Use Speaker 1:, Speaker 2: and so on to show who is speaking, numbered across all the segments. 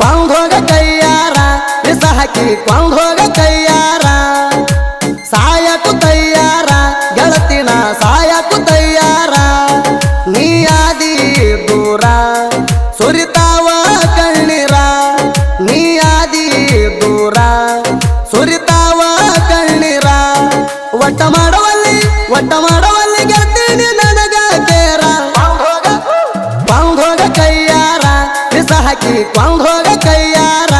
Speaker 1: ಕೊಂಡ್ ಹೋಗ ಕೈಯಾರ ವಿಷ ಹಾಕಿ ಕೊಂಡ್ ಹೋಗ ಕೈಯಾರ ಸಾಯಕು ತಯ್ಯಾರ ಗೆಳತಿನ ಸಾಯಕು ತಯ್ಯಾರ ನೀ ಆದಿ ದೂರ ಸುರಿತಾವ ಕಣ್ಣೀರ ನೀ ಆದಿ ದೂರ ಸುರಿತಾವ ಕಣ್ಣೀರ ಒಟ್ಟ ಮಾಡವಲ್ಲಿ ಗೆಳತೀನಿ ನನಗ ಕೇರ ಕೊಂಡ್ ಹೋಗ ಕೈಯಾರ ವಿಷ ಹಾಕಿ ಕೊಂಡ್ ಹೋಗ ಕೈಯಾರ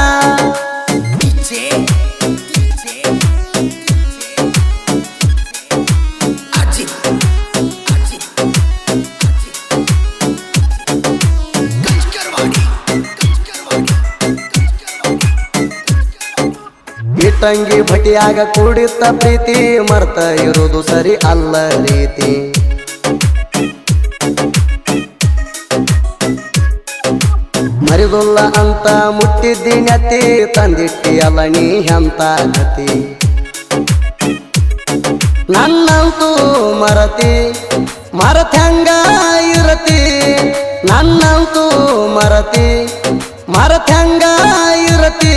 Speaker 1: ಇಟ್ಟಂಗಿ ಭಟಿಯಾಗ ಕೂಡಿತ್ತ ಪ್ರೀತಿ ಮರ್ತ ಇರುವುದು ಸರಿ ಅಲ್ಲ ರೀತಿ ಮರಿದುಲ್ಲ ಅಂತ ಮುಟ್ಟಿದ್ದೀನತಿ ತಂದಿಟ್ಟಿ ಅಲ್ಲ ನೀ ಎಂತ ಗತಿ ನನ್ನಂತೂ ಮರತ್ಯಂಗ ಇರತಿ ನನ್ನಂತೂ ಮರತ್ಯಂಗ ಇರತಿ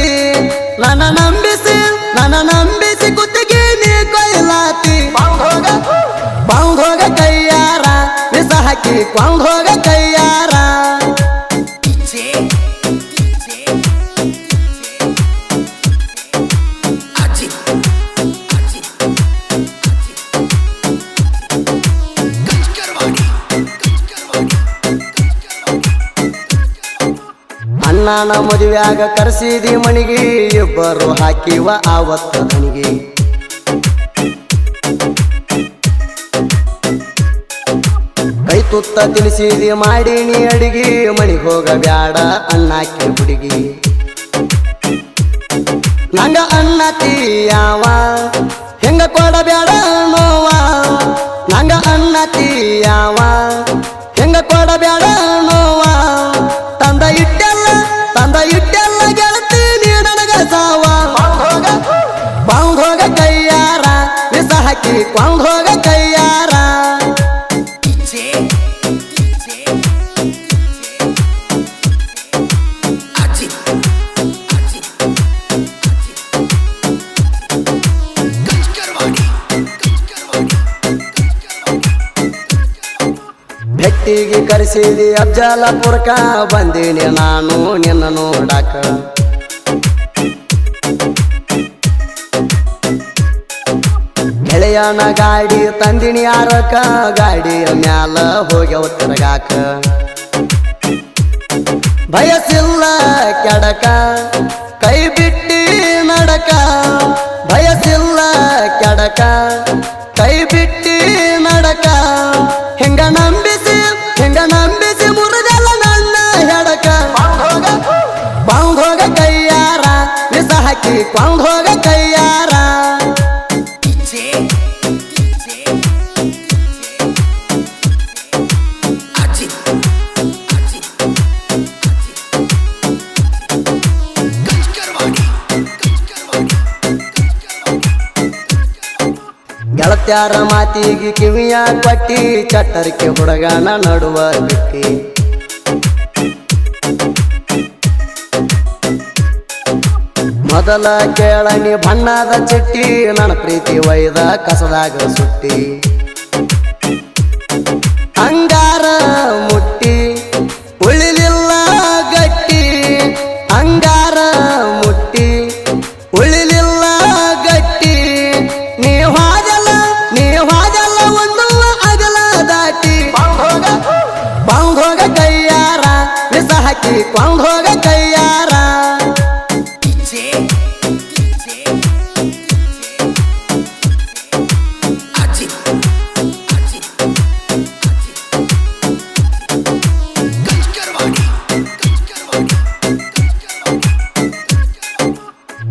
Speaker 1: ನನ್ನ ನಂಬಿಸಿ ಕುತ್ತಿಗೆ ನೀ ಕೊಯ್ಲಾತಿ ಕೊಂಡ್ ಹೋಗ ಕೈಯಾರ ವಿಷ ಹಾಕಿ ಕೊಂಡ್ ಹೋಗ ಕೈಯಾರ ಅಣ್ಣನ ಮದುವೆಯಾಗ ಕರೆಸಿದಿ ಮಣಿಗೆ ಇಬ್ಬರು ಹಾಕಿವ ಆವತ್ತ ಮಣಿಗೆ ಕೈ ತುತ್ತ ತಿನಿಸಿದಿ ಮಾಡೀನಿ ಅಡಿಗೆ ಮಣಿಗೆ ಹೋಗ ಬ್ಯಾಡ ಅಣ್ಣಾಕಿ ಹುಡುಗಿ ನಂಗ ಅನ್ನತೀಯವ ಹೆಂಗ ಕೊಡಬ್ಯಾಡ ನೋವ ನಂಗ ಅನ್ನತೀಯವ ಹೆಂಗ ಕೊಡಬ್ಯಾಡ ನೋವ ತಂದ ಇಟ್ಟೆಲ್ಲ ಗೆಳತೀನಿ ನನಗ ಸಾವ ಕೊಂಡ್ ಹೋಗ ಕೈಯಾರ ವಿಷ ಹಾಕಿ ಕೊಂಡ್ ಹೋಗ ಕೈಯಾರ ಭೆಟ್ಟಿಗೆ ಕರೆಸಿದಿ ಅಫ್ಜಲಪುರಕ ಬಂದೀನಿ ನಾನು ನಿನ್ನ ನೋಡಾಕ ಗೆಳೆಯನ ಗಾಡಿ ತಂದಿನಿ ಯಾರಕ ಗಾಡಿಯ ಮ್ಯಾಲ ಹೋಗ್ಯವ ತಿರಗಾಕ ಬಯಸಿಲ್ಲ ಕೆಡಕ ಕೈ ಬಿಟ್ಟಿ ನಡಕ ಬಯಸಿಲ್ಲ ಕೆಡಕ ಕೈ ಬಿಟ್ಟಿ ನಡಕ ಹೆಂಗ ನಂಬಿಸಿ ಮುರಿದಲ್ಲ ನನ್ನ ಹೆಡಕ ಕೊಂಡ್ ಹೋಗ ಕೈಯಾರ ವಿಷ ಹಾಕಿ ಕೊಂಡ್ ಹೋಗ ಕೈಯಾರ ಗೆಳತ್ಯಾರ ಮಾತಿಗೆ ಕಿವಿಯ ಕೊಟ್ಟಿ ಚಟ್ಟರಿಕೆ ಹುಡುಗನ ನಡುವ ಬಿಟ್ಟಿ ಮೊದಲ ಕೇಳನಿ ಬಣ್ಣದ ಚಿಟ್ಟಿ ನನ್ನ ಪ್ರೀತಿ ಒಯ್ದ ಕಸದಾಗ ಸುಟ್ಟಿ ಅಂಗಾರ ಮುಟ್ಟಿ ಉಳಿಲಿಲ್ಲ ಗಟ್ಟಿ ಅಂಗಾರ ಮುಟ್ಟಿ ಉಳಿಲಿಲ್ಲ ಗಟ್ಟಿ ನೀ ಹಾದಲ್ಲ ಒಂದು ಅಗಲ ದಾಟಿ ಕೊಂಡ್ ಹೋಗ ಕೈಯಾರ ವಿಷ ಹಾಕಿ ಕೊಂಡ್ ಹೋಗ ಕೈಯಾರ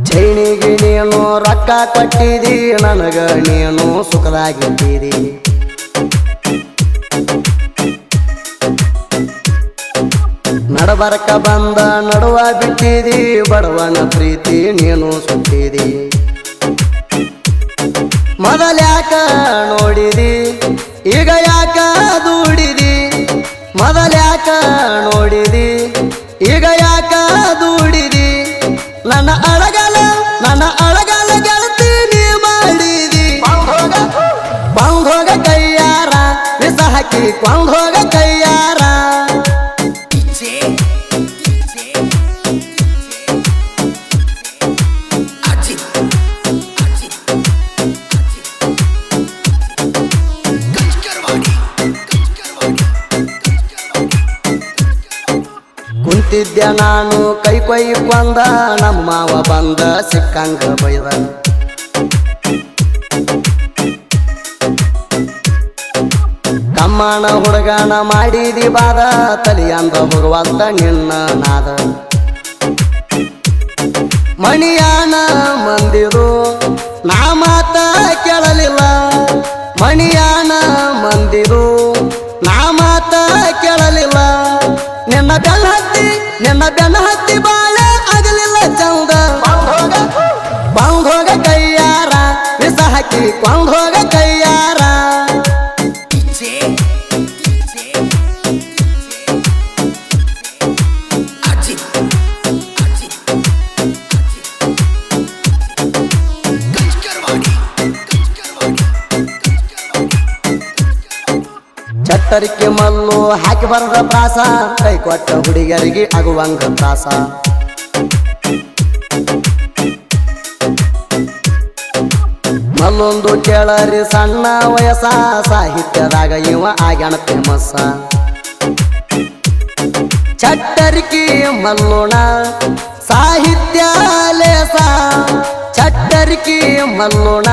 Speaker 1: ಚೈನಿಗೆ ನೀನು ರೊಕ್ಕ ಕೊಟ್ಟಿದಿ ನನಗ ನೀನು ಸುಖದಾಗಿದ್ದೀರಿ ನಡಬರಕ ಬಂದ ನಡುವ ಬಿಟ್ಟಿದಿ ಬಡವನ ಪ್ರೀತಿ ನೀನು ಸುಟ್ಟಿದಿ ಮೊದಲ್ಯಾಕ ನೋಡಿದಿ ಈಗ ಯಾಕ ದೂಡಿದಿ ಮೊದಲ್ಯಾಕ ನೋಡಿದಿ ಈಗ ಯಾಕ ದೂಡಿದಿ ನನ್ನ ಅಳಗಲ ಗೆಳತೀನಿ ಮಾಡಿದಿ ಕೊಂದೋಗ ಕೈಯಾರ ವಿಷ ಹಾಕಿ ಕೊಂದೋಗ ಕೈಯಾರ ಕುಂತಿದ್ದೆ ನಾನು ಕೈ ಕೊಂದ ನಮ್ಮ ಮಾವ ಬಂದ ಸಿಕ್ಕಂಗ ಬೈದ ಕಮ್ಮನ ಹುಡುಗನ ಮಾಡಿದಿ ಬಾದ ತಲಿಯಂದ ಹೋಗುವಂತ ನಿನ್ನ ನಾದ ಮಣಿಯಾನ ಮಂದಿರು ನಾ ಮಾತ ಕೇಳಲಿಲ್ಲ ಮಣಿಯಾನ ಮಂದಿರು ನಾ ಮಾತ ಕೇಳಲಿಲ್ಲ ನಿನ್ನ ಬೆನ್ನ ಹತ್ತಿ ಬಾಳೆ ಆಗಲಿಲ್ಲ ಚಂದ ಕೊಂದೋಗ ಕೈಯಾರ ವಿಷ ಹಾಕಿ ಕೊಂದೋಗ ಕೈಯಾರ ಚಟ್ಟರಿಕೆ ಮಲ್ಲು ಹಾಕಿ ಬರದ ಪ್ರಾಸ ಕೈ ಕೊಟ್ಟ ಹುಡುಗರಿಗೆ ಆಗುವಂಗ ತ್ರಾಸ ಮಲ್ಲೊಂದು ಕೇಳರಿ ಸಣ್ಣ ವಯಸ್ಸ ಸಾಹಿತ್ಯದಾಗ ಇವ ಆಗ್ಯಾನ ಫೇಮಸ್ ಚಟ್ಟರಿಕೆ ಮಲ್ಲೋಣ ಸಾಹಿತ್ಯ ಲೇಸ ಚಟ್ಟರಿಕೆ ಮಲ್ಲೋಣ